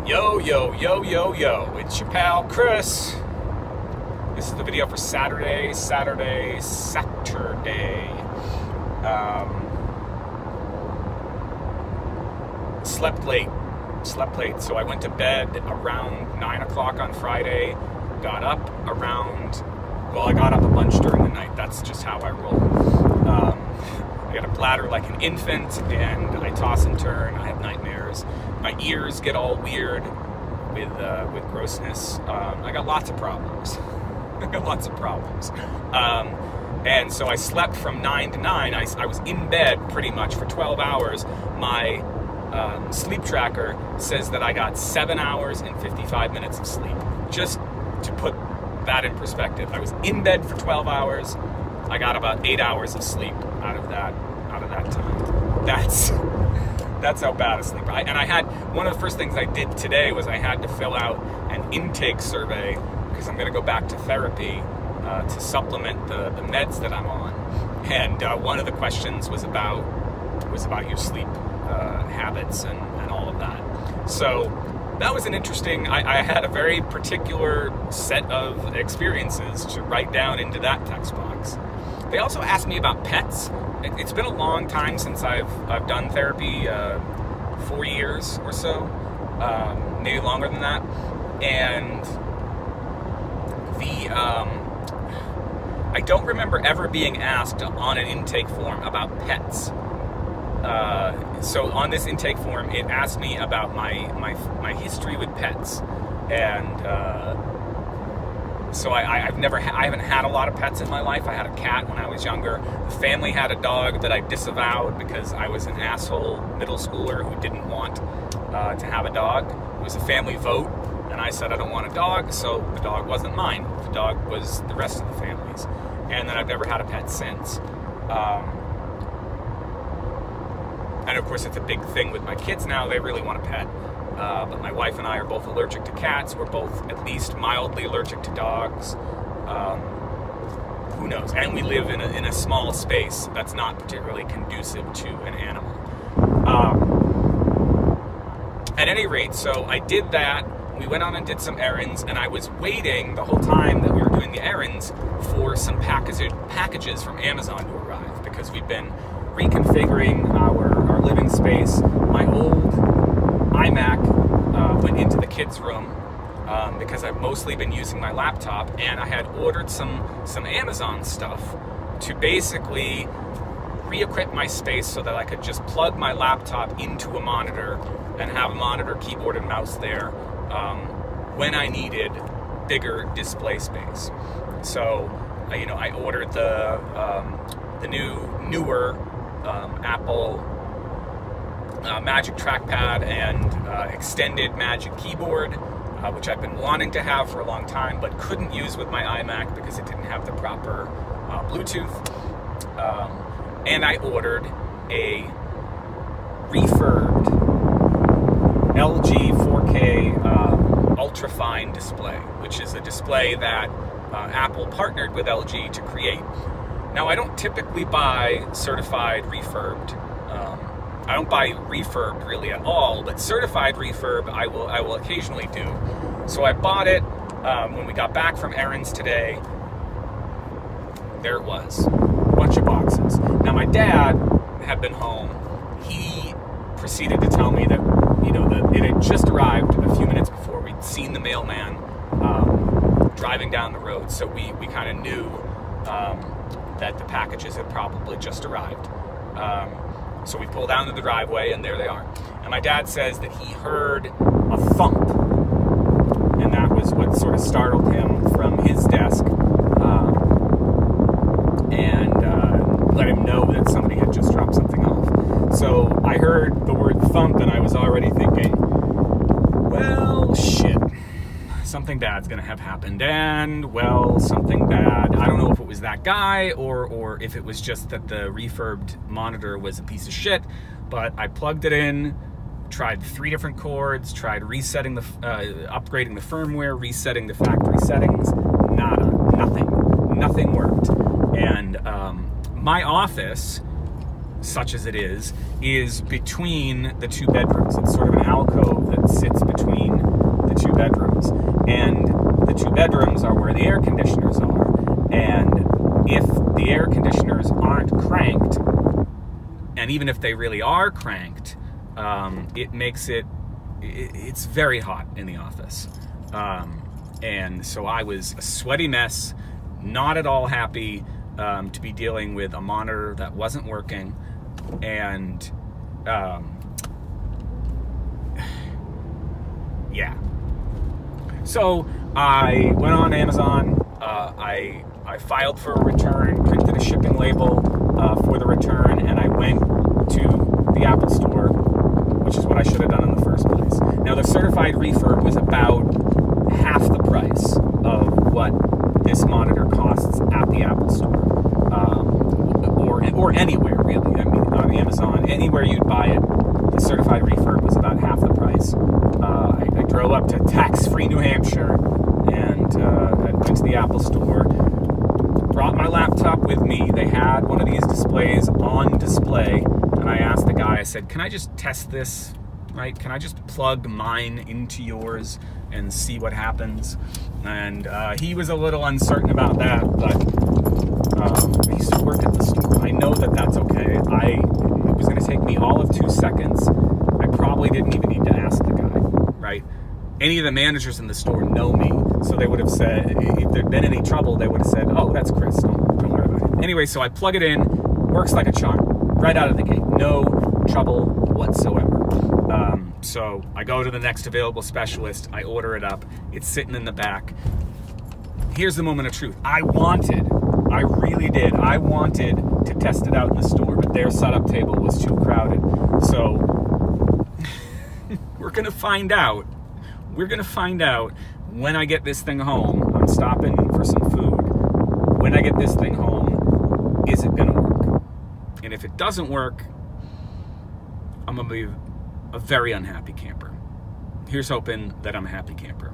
Yo, yo, yo, yo, yo, it's your pal Chris. This is the video for Saturday. Slept late, so I went to bed around 9 o'clock on Friday, got up I got up a bunch during the night. That's just how I roll. I got a bladder like an infant, and I toss and turn. I have nightmares. My ears get all weird with grossness. I got lots of problems. And so I slept from 9 to 9. I was in bed pretty much for 12 hours. My sleep tracker says that I got 7 hours and 55 minutes of sleep. Just to put that in perspective, I was in bed for 12 hours. I got about 8 hours of sleep out of that time. That's how bad a sleeper. And I had, one of the first things I did today was I had to fill out an intake survey because I'm going to go back to therapy to supplement the meds that I'm on. And one of the questions was about your sleep habits and all of that. So that was an interesting, I had a very particular set of experiences to write down into that text box. They also asked me about pets. It's been a long time since I've done therapy, 4 years or so, maybe longer than that. And I don't remember ever being asked on an intake form about pets. So on this intake form, it asked me about my history with pets, and so I haven't had a lot of pets in my life. I had a cat when I was younger. The family had a dog that I disavowed because I was an asshole middle schooler who didn't want to have a dog. It was a family vote, and I said I don't want a dog, so the dog wasn't mine. The dog was the rest of the family's, and then I've never had a pet since. And of course, it's a big thing with my kids now. They really want a pet. But my wife and I are both allergic to cats. We're both at least mildly allergic to dogs. Who knows? And we live in a small space that's not particularly conducive to an animal. At any rate, so I did that. We went on and did some errands, and I was waiting the whole time that we were doing the errands for some packages from Amazon to arrive, because we've been reconfiguring our living space. My old iMac went into the kids' room because I've mostly been using my laptop, and I had ordered some Amazon stuff to basically re-equip my space so that I could just plug my laptop into a monitor and have a monitor, keyboard, and mouse there when I needed bigger display space. So, I ordered the newer Apple Magic Trackpad and extended Magic Keyboard, which I've been wanting to have for a long time, but couldn't use with my iMac because it didn't have the proper Bluetooth. And I ordered a refurbed LG 4K ultra-fine display, which is a display that Apple partnered with LG to create. Now, I don't typically buy certified refurbed. I don't buy refurbed really at all, but certified refurb I will occasionally do. So I bought it when we got back from errands today. There it was, a bunch of boxes. Now, my dad had been home. He proceeded to tell me that that it had just arrived a few minutes before. We'd seen the mailman driving down the road, so we kind of knew that the packages had probably just arrived. So we pulled down to the driveway, and there they are. And my dad says that he heard a thump, and that was what sort of startled him from his desk and let him know that somebody had just dropped something off. So I heard the word thump, and I was already thinking, well, shit. Something bad's gonna have happened, and something bad. I don't know if it was that guy or if it was just that the refurbed monitor was a piece of shit, but I plugged it in, tried 3 different cords, tried resetting upgrading the firmware, resetting the factory settings. Nothing worked. And my office, such as it is between the 2 bedrooms. It's sort of an alcove that sits between bedrooms are where the air conditioners are. And if the air conditioners aren't cranked, and even if they really are cranked, it makes it's very hot in the office. And so I was a sweaty mess, not at all happy to be dealing with a monitor that wasn't working. And yeah. So I went on Amazon. I filed for a return, printed a shipping label for the return, and I went to the Apple Store, which is what I should have done in the first place. Now, the certified refurb was about half the price of what this monitor costs at the Apple Store, or anywhere really. I mean, on Amazon, anywhere you'd buy it, the certified refurb was about half the price. I drove up to tax-free New Hampshire and I went to the Apple Store. Brought my laptop with me. They had one of these displays on display, and I asked the guy, I said, can I just test this, right? Can I just plug mine into yours and see what happens? And he was a little uncertain about that, but I used to work at the store. I know that that's okay. It was going to take me all of 2 seconds. I probably didn't even need to ask the guy, right? Any of the managers in the store know me, so they would have said, if there'd been any trouble, they would have said, oh, that's Chris, don't worry about it. Anyway, so I plug it in, works like a charm, right out of the gate, no trouble whatsoever. So I go to the next available specialist, I order it up, it's sitting in the back. Here's the moment of truth. I really did, I wanted to test it out in the store, but their setup table was too crowded. So we're gonna find out. We're going to find out when I get this thing home. I'm stopping for some food. When I get this thing home, is it going to work? And if it doesn't work, I'm going to be a very unhappy camper. Here's hoping that I'm a happy camper.